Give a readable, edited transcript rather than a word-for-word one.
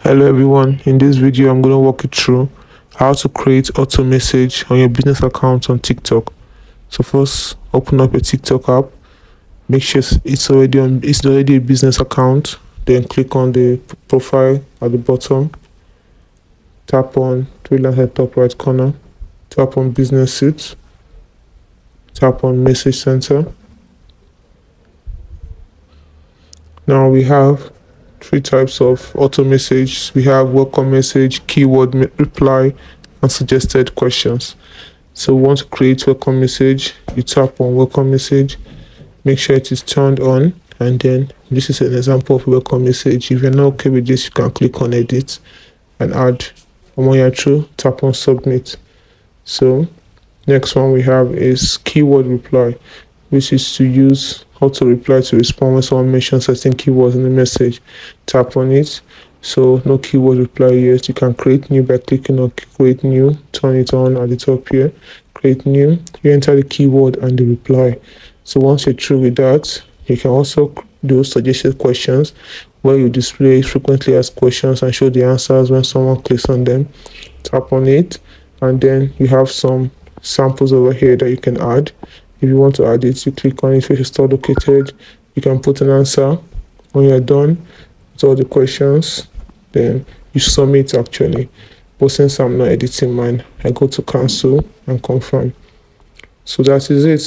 Hello everyone, in this video I'm going to walk you through how to create auto message on your business account on TikTok. So first, open up your TikTok app, make sure it's already a business account, then click on the profile at the bottom, tap on three lines at top right corner, tap on business suite, tap on message center. Now we have three types of auto message. We have welcome message, keyword reply, and suggested questions. So we want to create welcome message. You tap on welcome message, make sure it is turned on, and then this is an example of welcome message. If you're not okay with this, you can click on edit and add. And when you're through, tap on submit. So next one we have is keyword reply, which is to use auto reply to respond when someone mentions certain keywords in the message. Tap on it. So no keyword reply yet. You can create new by clicking on create new, turn it on at the top here, create new. You enter the keyword and the reply. So once you're through with that, you can also do suggested questions where you display frequently asked questions and show the answers when someone clicks on them. Tap on it, and then you have some samples over here that you can add. If you want to add it, you click on it. If it's still located, you can put an answer. When you're done with all the questions, then you submit actually. But since I'm not editing mine, I go to cancel and confirm. So that is it.